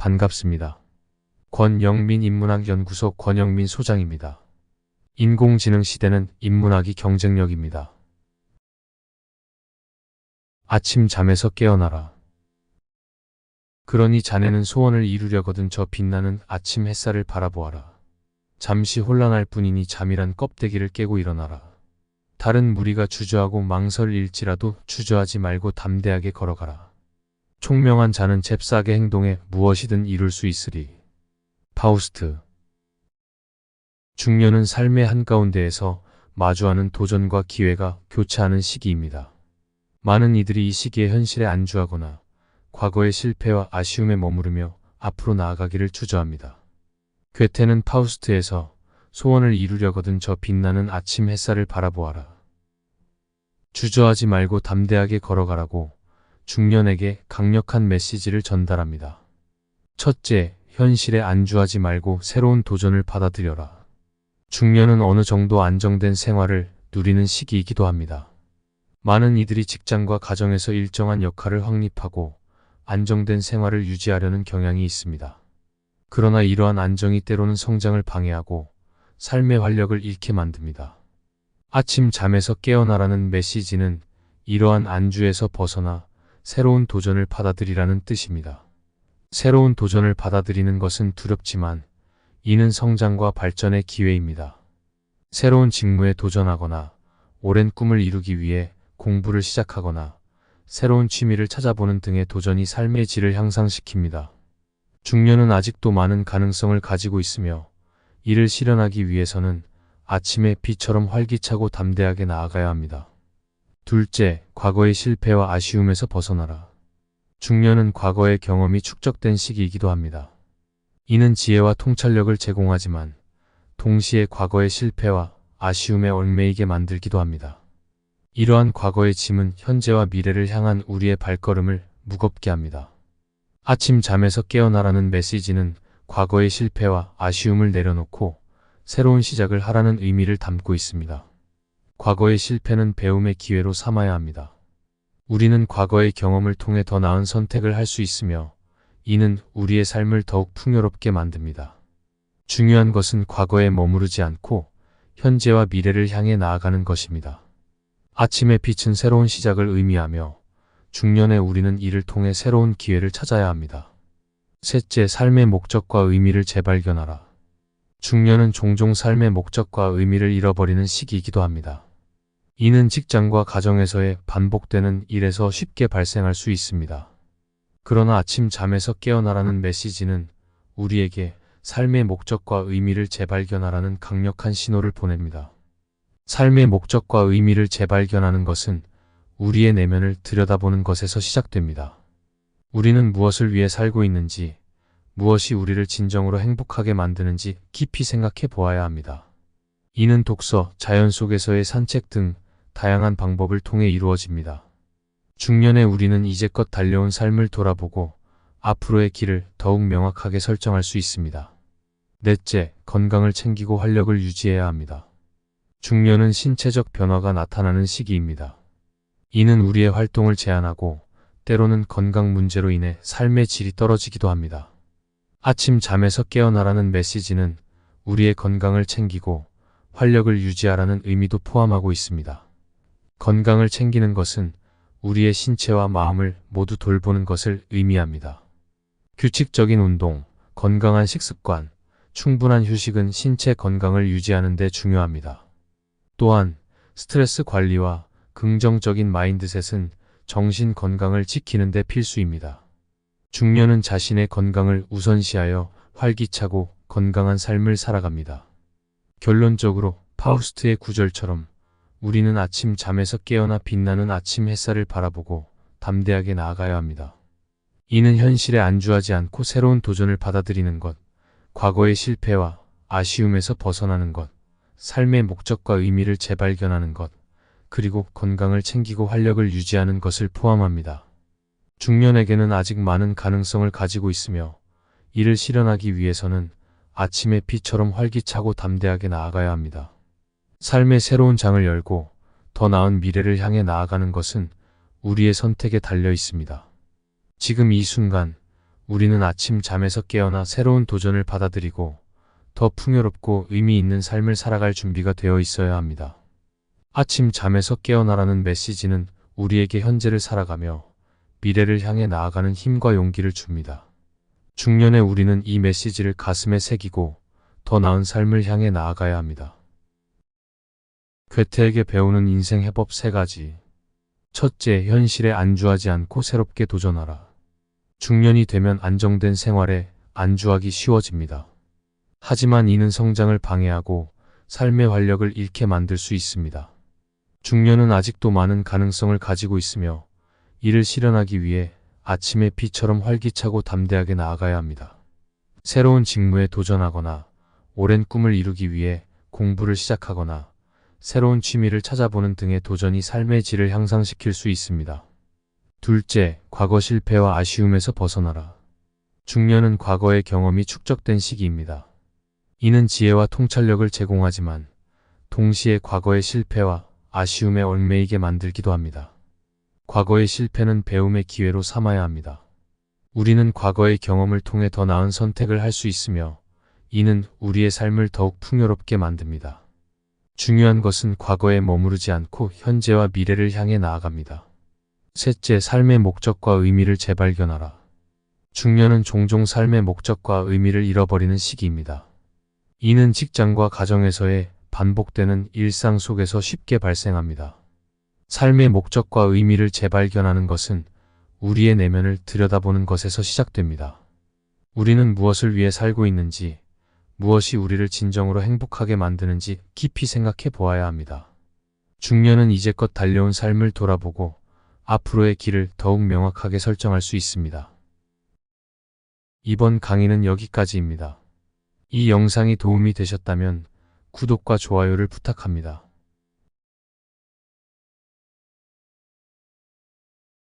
반갑습니다. 권영민 인문학연구소 권영민 소장입니다. 인공지능 시대는 인문학이 경쟁력입니다. 아침 잠에서 깨어나라. 그러니 자네는 소원을 이루려거든 저 빛나는 아침 햇살을 바라보아라. 잠시 혼란할 뿐이니 잠이란 껍데기를 깨고 일어나라. 다른 무리가 주저하고 망설일지라도 주저하지 말고 담대하게 걸어가라. 총명한 자는 잽싸게 행동해 무엇이든 이룰 수 있으리. 파우스트. 중년은 삶의 한가운데에서 마주하는 도전과 기회가 교차하는 시기입니다. 많은 이들이 이 시기에 현실에 안주하거나 과거의 실패와 아쉬움에 머무르며 앞으로 나아가기를 주저합니다. 괴테는 파우스트에서 소원을 이루려거든 저 빛나는 아침 햇살을 바라보아라. 주저하지 말고 담대하게 걸어가라고 중년에게 강력한 메시지를 전달합니다. 첫째, 현실에 안주하지 말고 새로운 도전을 받아들여라. 중년은 어느 정도 안정된 생활을 누리는 시기이기도 합니다. 많은 이들이 직장과 가정에서 일정한 역할을 확립하고 안정된 생활을 유지하려는 경향이 있습니다. 그러나 이러한 안정이 때로는 성장을 방해하고 삶의 활력을 잃게 만듭니다. 아침 잠에서 깨어나라는 메시지는 이러한 안주에서 벗어나 새로운 도전을 받아들이라는 뜻입니다. 새로운 도전을 받아들이는 것은 두렵지만 이는 성장과 발전의 기회입니다. 새로운 직무에 도전하거나 오랜 꿈을 이루기 위해 공부를 시작하거나 새로운 취미를 찾아보는 등의 도전이 삶의 질을 향상시킵니다. 중년은 아직도 많은 가능성을 가지고 있으며 이를 실현하기 위해서는 아침의 비처럼 활기차고 담대하게 나아가야 합니다. 둘째, 과거의 실패와 아쉬움에서 벗어나라. 중년은 과거의 경험이 축적된 시기이기도 합니다. 이는 지혜와 통찰력을 제공하지만 동시에 과거의 실패와 아쉬움에 얽매이게 만들기도 합니다. 이러한 과거의 짐은 현재와 미래를 향한 우리의 발걸음을 무겁게 합니다. 아침 잠에서 깨어나라는 메시지는 과거의 실패와 아쉬움을 내려놓고 새로운 시작을 하라는 의미를 담고 있습니다. 과거의 실패는 배움의 기회로 삼아야 합니다. 우리는 과거의 경험을 통해 더 나은 선택을 할 수 있으며 이는 우리의 삶을 더욱 풍요롭게 만듭니다. 중요한 것은 과거에 머무르지 않고 현재와 미래를 향해 나아가는 것입니다. 아침의 빛은 새로운 시작을 의미하며 중년의 우리는 이를 통해 새로운 기회를 찾아야 합니다. 셋째, 삶의 목적과 의미를 재발견하라. 중년은 종종 삶의 목적과 의미를 잃어버리는 시기이기도 합니다. 이는 직장과 가정에서의 반복되는 일에서 쉽게 발생할 수 있습니다. 그러나 아침 잠에서 깨어나라는 메시지는 우리에게 삶의 목적과 의미를 재발견하라는 강력한 신호를 보냅니다. 삶의 목적과 의미를 재발견하는 것은 우리의 내면을 들여다보는 것에서 시작됩니다. 우리는 무엇을 위해 살고 있는지, 무엇이 우리를 진정으로 행복하게 만드는지 깊이 생각해 보아야 합니다. 이는 독서, 자연 속에서의 산책 등 다양한 방법을 통해 이루어집니다. 중년의 우리는 이제껏 달려온 삶을 돌아보고 앞으로의 길을 더욱 명확하게 설정할 수 있습니다. 넷째, 건강을 챙기고 활력을 유지해야 합니다. 중년은 신체적 변화가 나타나는 시기입니다. 이는 우리의 활동을 제한하고 때로는 건강 문제로 인해 삶의 질이 떨어지기도 합니다. 아침 잠에서 깨어나라는 메시지는 우리의 건강을 챙기고 활력을 유지하라는 의미도 포함하고 있습니다. 건강을 챙기는 것은 우리의 신체와 마음을 모두 돌보는 것을 의미합니다. 규칙적인 운동, 건강한 식습관, 충분한 휴식은 신체 건강을 유지하는 데 중요합니다. 또한 스트레스 관리와 긍정적인 마인드셋은 정신 건강을 지키는 데 필수입니다. 중년은 자신의 건강을 우선시하여 활기차고 건강한 삶을 살아갑니다. 결론적으로 파우스트의 구절처럼 우리는 아침 잠에서 깨어나 빛나는 아침 햇살을 바라보고 담대하게 나아가야 합니다. 이는 현실에 안주하지 않고 새로운 도전을 받아들이는 것, 과거의 실패와 아쉬움에서 벗어나는 것, 삶의 목적과 의미를 재발견하는 것, 그리고 건강을 챙기고 활력을 유지하는 것을 포함합니다. 중년에게는 아직 많은 가능성을 가지고 있으며 이를 실현하기 위해서는 아침의 빛처럼 활기차고 담대하게 나아가야 합니다. 삶의 새로운 장을 열고 더 나은 미래를 향해 나아가는 것은 우리의 선택에 달려 있습니다. 지금 이 순간 우리는 아침 잠에서 깨어나 새로운 도전을 받아들이고 더 풍요롭고 의미 있는 삶을 살아갈 준비가 되어 있어야 합니다. 아침 잠에서 깨어나라는 메시지는 우리에게 현재를 살아가며 미래를 향해 나아가는 힘과 용기를 줍니다. 중년의 우리는 이 메시지를 가슴에 새기고 더 나은 삶을 향해 나아가야 합니다. 괴테에게 배우는 인생 해법 3가지. 첫째, 현실에 안주하지 않고 새롭게 도전하라. 중년이 되면 안정된 생활에 안주하기 쉬워집니다. 하지만 이는 성장을 방해하고 삶의 활력을 잃게 만들 수 있습니다. 중년은 아직도 많은 가능성을 가지고 있으며 이를 실현하기 위해 아침의 비처럼 활기차고 담대하게 나아가야 합니다. 새로운 직무에 도전하거나 오랜 꿈을 이루기 위해 공부를 시작하거나 새로운 취미를 찾아보는 등의 도전이 삶의 질을 향상시킬 수 있습니다. 둘째, 과거 실패와 아쉬움에서 벗어나라. 중년은 과거의 경험이 축적된 시기입니다. 이는 지혜와 통찰력을 제공하지만 동시에 과거의 실패와 아쉬움에 얽매이게 만들기도 합니다. 과거의 실패는 배움의 기회로 삼아야 합니다. 우리는 과거의 경험을 통해 더 나은 선택을 할 수 있으며 이는 우리의 삶을 더욱 풍요롭게 만듭니다. 중요한 것은 과거에 머무르지 않고 현재와 미래를 향해 나아갑니다. 셋째, 삶의 목적과 의미를 재발견하라. 중년은 종종 삶의 목적과 의미를 잃어버리는 시기입니다. 이는 직장과 가정에서의 반복되는 일상 속에서 쉽게 발생합니다. 삶의 목적과 의미를 재발견하는 것은 우리의 내면을 들여다보는 것에서 시작됩니다. 우리는 무엇을 위해 살고 있는지, 무엇이 우리를 진정으로 행복하게 만드는지 깊이 생각해 보아야 합니다. 중년은 이제껏 달려온 삶을 돌아보고 앞으로의 길을 더욱 명확하게 설정할 수 있습니다. 이번 강의는 여기까지입니다. 이 영상이 도움이 되셨다면 구독과 좋아요를 부탁합니다.